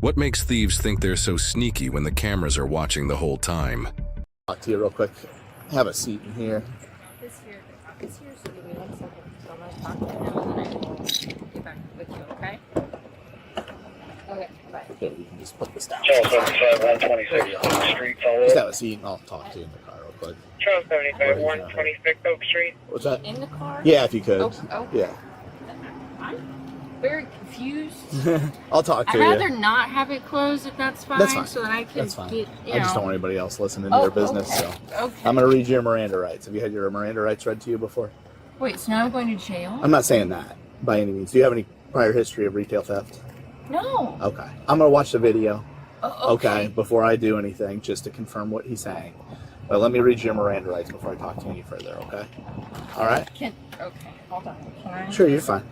What makes thieves think they're so sneaky when the cameras are watching the whole time? Talk to you real quick. Have a seat in here. This here, so give me 1 second. So I'm going to talk to him and then I will get back with you, okay? Okay, bye. Here, we can just put this down. Charles 75, 126 Oak Street, follow Just up. have a seat and I'll talk to you in the car real quick. Charles 75, 126 Oak Street. What's that? In the car? Yeah, if you could. Oh. Yeah. I'm very confused. I'll talk to I'd you. rather not have it closed if that's fine. That's fine. So that I can That's fine. get, you I just know. don't want anybody else listening to your business. Okay. So Okay. I'm going to read you your Miranda rights. Have you had your Miranda rights read to you before? Wait, so now I'm going to jail? I'm not saying that by any means. Do you have any prior history of retail theft? No. Okay. I'm going to watch the video. Okay. Before I do anything, just to confirm what he's saying. But let me read you your Miranda rights before I talk to you any further, okay? All right? Okay, hold on. Can I? Sure, you're fine.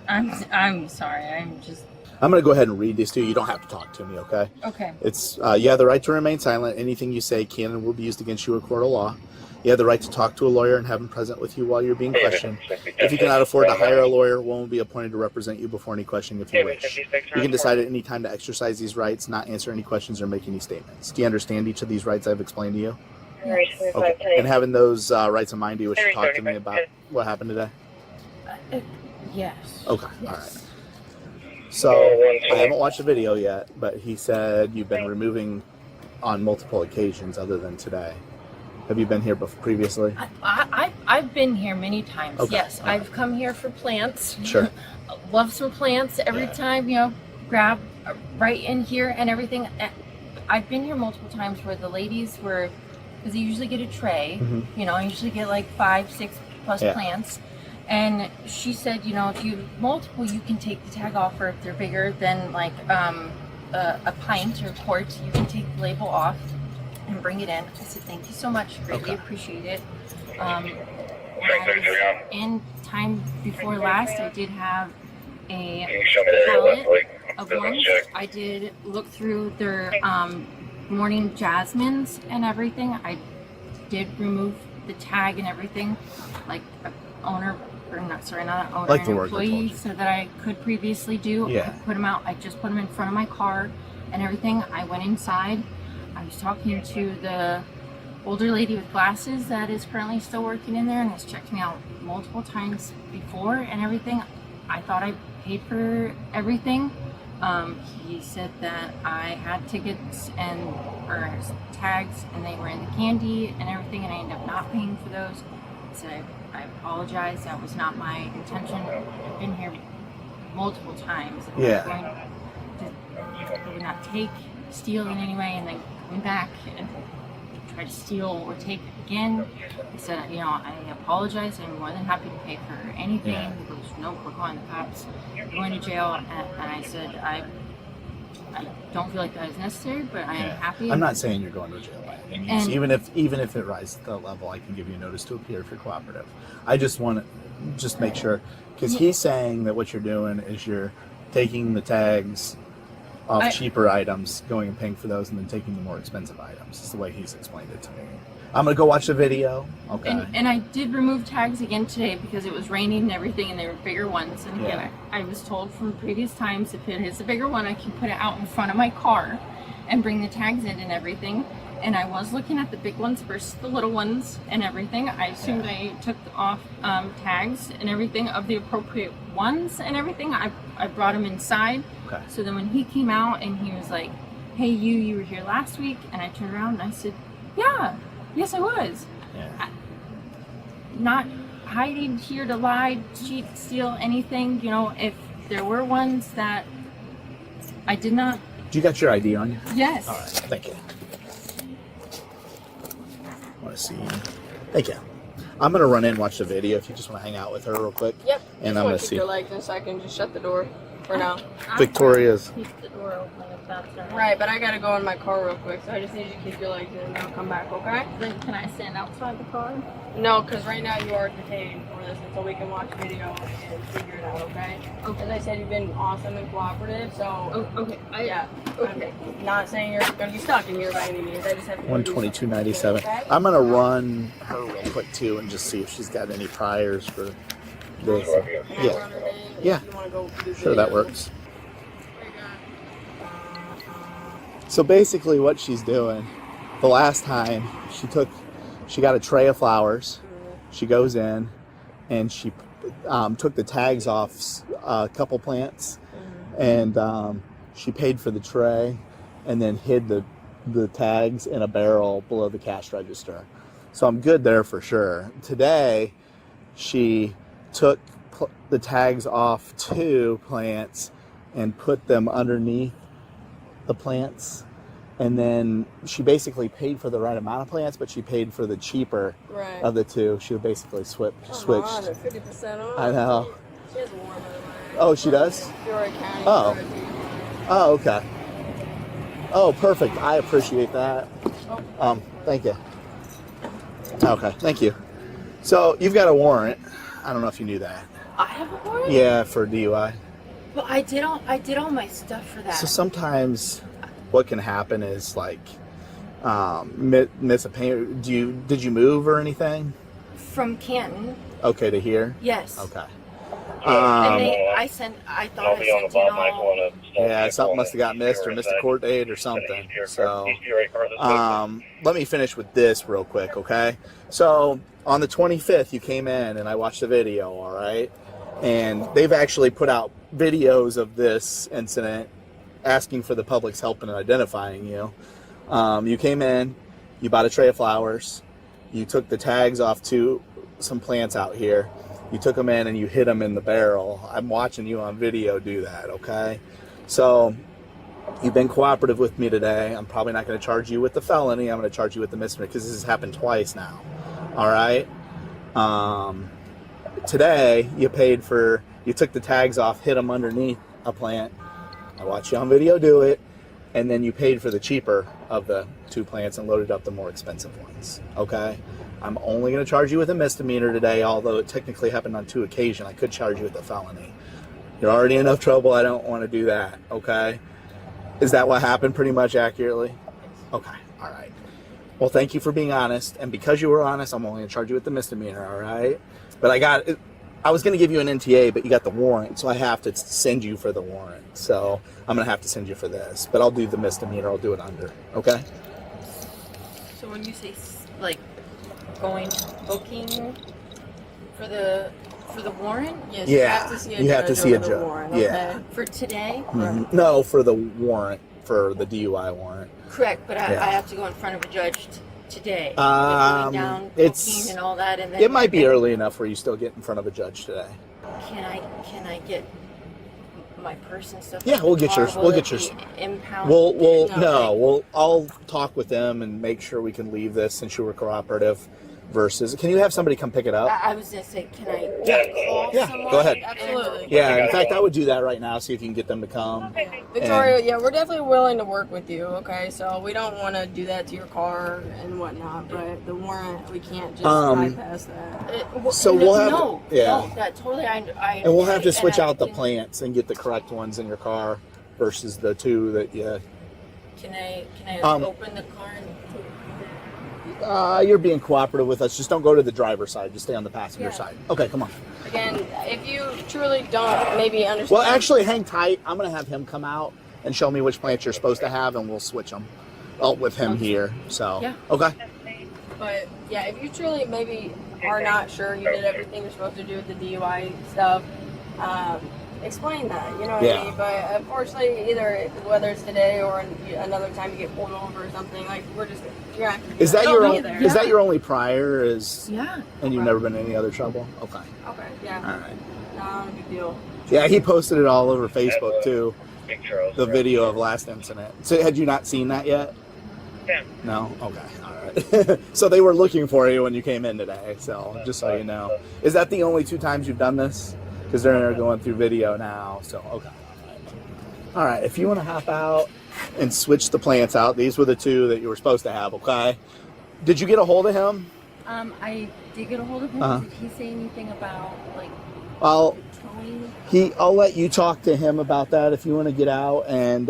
I'm sorry. I'm just. I'm going to go ahead and read these to you. You don't have to talk to me, okay? Okay. It's, you have the right to remain silent. Anything you say can and will be used against you in a court of law. You have the right to talk to a lawyer and have him present with you while you're being questioned. If you cannot afford to hire a lawyer, one will be appointed to represent you before any questioning if you wish. You can decide at any time to exercise these rights, not answer any questions or make any statements. Do you understand each of these rights I've explained to you? Okay. And having those rights in mind, do you wish to talk to me about what happened today? Yes. Okay, Yes. all right. So, I haven't watched the video yet, but he said you've been removing on multiple occasions other than today. Have you been here previously? I've been here many times. Okay. Yes, I've come here for plants. Sure. Love some plants every time, grab right in here and everything. I've been here multiple times where the ladies were, because you usually get a tray, I usually get like 5, 6 plus plants. And she said, if you have multiple, you can take the tag off, or if they're bigger than like a pint or a quart, you can take the label off and bring it in. I said, thank you so much. Greatly appreciate it. In time before last, I did have a palette of ones. I did look through their morning jasmines and everything. I did remove the tag and everything, like an owner, or not an owner, Like an employee, so that I could previously do. Yeah. I put them out. I just put them in front of my car and everything. I went inside. I was talking to the older lady with glasses that is currently still working in there and has checked me out multiple times before and everything. I thought I paid for everything. He said that I had tickets or tags and they were in the candy and everything, and I ended up not paying for those. So I apologize. That was not my intention. I've been here multiple times. Yeah. I would not steal in any way, and then coming back and try to steal or take again. I said, I apologize. I'm more than happy to pay for anything. He goes, no, we're calling the cops. We're going to jail. And I said, I don't feel like that is necessary, but I am happy. I'm not saying you're going to jail by any means. Even if it rises to that level, I can give you a notice to appear if you're cooperative. I just want to make sure, because he's saying that what you're doing is you're taking the tags off cheaper items, going and paying for those, and then taking the more expensive items. Is the way he's explained it to me. I'm gonna go watch the video. Okay. And I did remove tags again today because it was raining and everything, and they were bigger ones. And again, I was told from previous times, if it is a bigger one, I can put it out in front of my car and bring the tags in and everything. And I was looking at the big ones versus the little ones and everything. I assumed I took off tags and everything of the appropriate ones and everything. I brought them inside. Okay. So then when he came out and he was like, hey, you were here last week, and I turned around and I said, yeah, yes I was. Yeah. Not hiding here to lie, cheat, steal, anything. If there were ones that I did not. Do you got your ID on you? Yes. All right. Thank you. I want to see. Thank you. I'm gonna run in and watch the video if you just want to hang out with her real quick. Yep. And I'm gonna see. Your likeness, I can just shut the door for now. Victoria's. Keep the door open if that's all right. Right, but I gotta go in my car real quick, so I just need you to keep your legs in and I'll come back, okay? Then can I stand outside the car? No, because right now you are detained for this until we can watch video and figure it out, okay? As I said, you've been awesome and cooperative, so Okay. Okay. I'm not saying you're gonna be stuck in here by any means. I just have to. 122.97. Okay? I'm gonna run her real quick too and just see if she's got any priors for this. Can I Yeah. run her name? Yeah. If you wanna go do Sure, that video. works. What do you got? So basically what she's doing, the last time she got a tray of flowers. She goes in and she took the tags off a couple plants, and she paid for the tray and then hid the tags in a barrel below the cash register. So I'm good there for sure. Today, she took the tags off 2 plants and put them underneath the plants. And then she basically paid for the right amount of plants, but she paid for the cheaper of the 2. She basically switched. 50% off. I know. She has warm, by the way. Oh, she does? Peoria County. Oh. Peoria. Oh, okay. Oh, perfect. I appreciate that. Thank you. Okay, thank you. So you've got a warrant. I don't know if you knew that. I have a warrant? Yeah, for DUI. Well, I did all my stuff for that. So sometimes what can happen is like miss a payment. Did you move or anything? From Canton. Okay, to here? Yes. Okay. I thought I sent in all. Yeah, something must have got missed or missed a court date or something. So let me finish with this real quick, okay? So on the 25th, you came in and I watched the video, all right? And they've actually put out videos of this incident asking for the public's help in identifying you. You came in, you bought a tray of flowers, you took the tags off some plants out here. You took them in and you hid them in the barrel. I'm watching you on video do that, okay? So you've been cooperative with me today. I'm probably not going to charge you with the felony. I'm going to charge you with the misdemeanor because this has happened twice now, all right? Today, you took the tags off, hid them underneath a plant. I watched you on video do it, and then you paid for the cheaper of the 2 plants and loaded up the more expensive ones, okay? I'm only going to charge you with a misdemeanor today, although it technically happened on 2 occasions. I could charge you with a felony. You're already in enough trouble. I don't want to do that, okay? Is that what happened pretty much accurately? Okay, all right. Well, thank you for being honest. And because you were honest, I'm only going to charge you with the misdemeanor, all right? But I was going to give you an NTA, but you got the warrant, so I have to send you for the warrant. So I'm going to have to send you for this. But I'll do the misdemeanor. I'll do it under, okay? So when you say, like, booking for the warrant? Yes, Yeah, you have to see a judge. Warrant, yeah. Okay? For today? Mm-hmm. No, for the warrant, for the DUI warrant. Correct, but I have to go in front of a judge today. Going down, booking and all that, and then it might be early enough where you still get in front of a judge today. Can I get my purse and stuff? Yeah, we'll get yours. We'll get yours. Impounded? I'll talk with them and make sure we can leave this since you were cooperative. Versus, can you have somebody come pick it up? I was gonna say, can I call someone? Go ahead. Absolutely. Yeah, in fact, I would do that right now. See if you can get them to come. Victoria, we're definitely willing to work with you, okay? So we don't want to do that to your car and whatnot, but the warrant, we can't just bypass that. So we'll have that totally. And we'll have to switch out the plants and get the correct ones in your car versus the 2 that you. Can I open the car and? You're being cooperative with us. Just don't go to the driver's side. Just stay on the passenger side. Okay, come on. Again, if you truly don't maybe understand. Well, actually, hang tight. I'm going to have him come out and show me which plants you're supposed to have, and we'll switch them with him here. So, yeah. Okay. But, yeah, if you truly maybe are not sure you did everything you're supposed to do with the DUI stuff, explain that, you know what I mean? But unfortunately, either whether it's today or another time you get pulled over or something, like you're not. Is that your only prior? Yeah. And you've never been in any other trouble? Okay. Okay. Yeah. All right. Not a big deal. Yeah, he posted it all over Facebook too. The video of last incident. So had you not seen that yet? Yeah. No. Okay. All right. So they were looking for you when you came in today. So just so you know, is that the only 2 times you've done this? Because they're going through video now. So, okay. All right. If you want to hop out and switch the plants out, these were the 2 that you were supposed to have, okay? Did you get a hold of him? I did get a hold of him. Did he say anything about, like, towing? I'll let you talk to him about that if you want to get out. And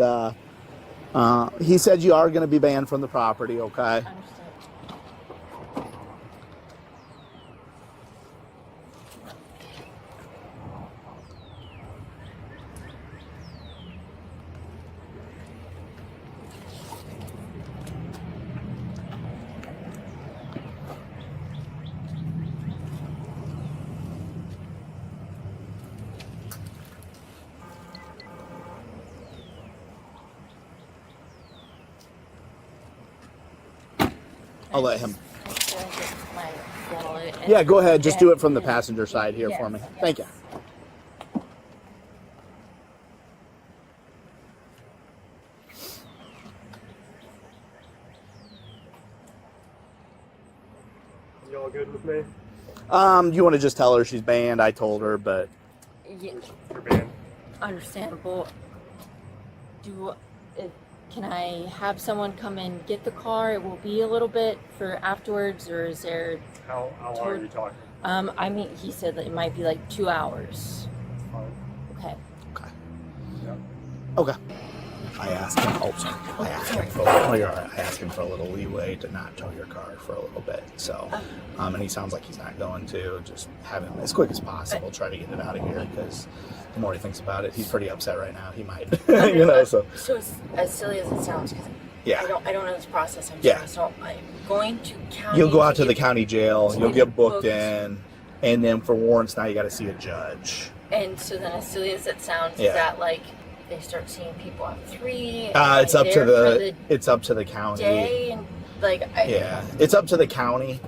he said you are going to be banned from the property, okay? Understood. I'll let him. My wallet and- Yeah, go ahead. Just do it from the passenger side here for me. Yes. Thank you. You all good with me? You want to just tell her she's banned? I told her, but Yeah, You're banned. understandable. Can I have someone come and get the car? It will be a little bit for afterwards, or is there? How long are you talking? I mean, he said that it might be like 2 hours. Fine. Okay. okay. Yep. Okay. I asked him. Oh, sorry. I asked him for. Oh, you're all right. I asked him for a little leeway to not tow your car for a little bit. So, and he sounds like he's not going to. Just have him as quick as possible. Try to get it out of here because the more he thinks about it, he's pretty upset right now. He might, you know. So it's as silly as it sounds, because yeah. I don't know this process. I'm Yeah. sorry. So I'm going to county. You'll go out to the get- county jail. You'll get booked booked. in, and then for warrants now you got to see a judge. And so then, as silly as it sounds, Yeah. is that like they start seeing people at 3? It's up to there for the. It's up to the county. day, and like Yeah, it's up to the county.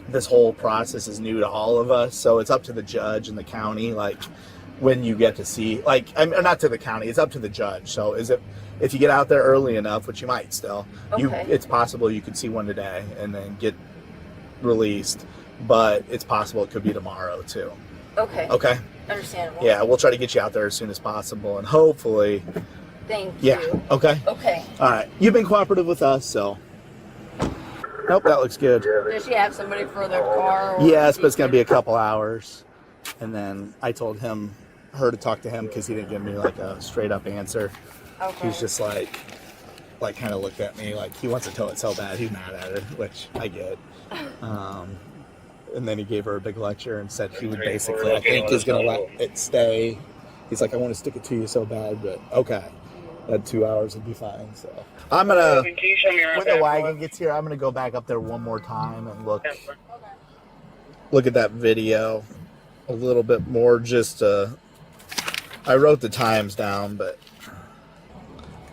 This whole process is new to all of us, so it's up to the judge and the county. Like when you get to see, like, not to the county, it's up to the judge. So if you get out there early enough, which you might still, Okay. it's possible you could see one today and then get released. But it's possible it could be tomorrow too. Okay. Okay. Understandable. Yeah, we'll try to get you out there as soon as possible, and hopefully, Thank yeah. you. Okay. Okay. All right. You've been cooperative with us, so. Nope, that looks good. Does she have somebody for their car? Or Yes, but it's going to be a couple hours. And then I told her to talk to him because he didn't give me like a straight up answer. Okay. He's just like kind of looked at me like he wants to tow it so bad. He's mad at her, which I get. And then he gave her a big lecture and said he would basically, I think he's going to let it stay. He's like, I want to stick it to you so bad, but okay. That 2 hours would be fine. So I'm going to, Can you show me around when the back? wagon gets here, I'm going to go back up there one more time and look at that video a little bit more. Just I wrote the times down, but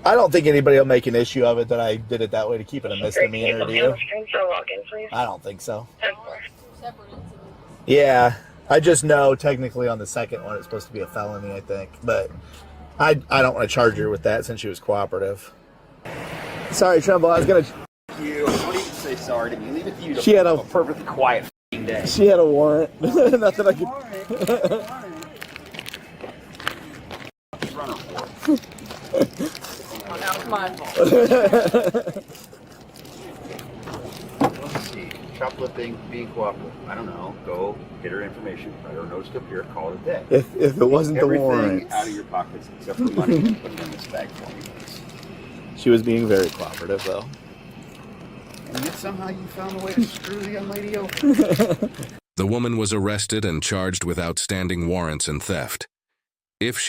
I don't think anybody will make an issue of it that I did it that way to keep it a misdemeanor, do you? I don't think so. Separate incidents. Yeah, I just know technically on the second one it's supposed to be a felony, I think, but I don't want to charge her with that since she was cooperative. Sorry, Trumbull, I was gonna. You don't even say sorry to me. Leave it to you to She had have a- a perfectly quiet f***ing day. She had a warrant. Nothing I could. Runner for it. Oh, now it's my fault. Let's see. Shoplifting, being cooperative. I don't know. Go get her information. Write her a note up here. Call it a day. If it wasn't the Everything warrant, out of your pockets except for money. Put it in this bag for me, please. she was being very cooperative though. And yet somehow you found a way to screw the young lady over. The woman was arrested and charged with outstanding warrants and theft. If she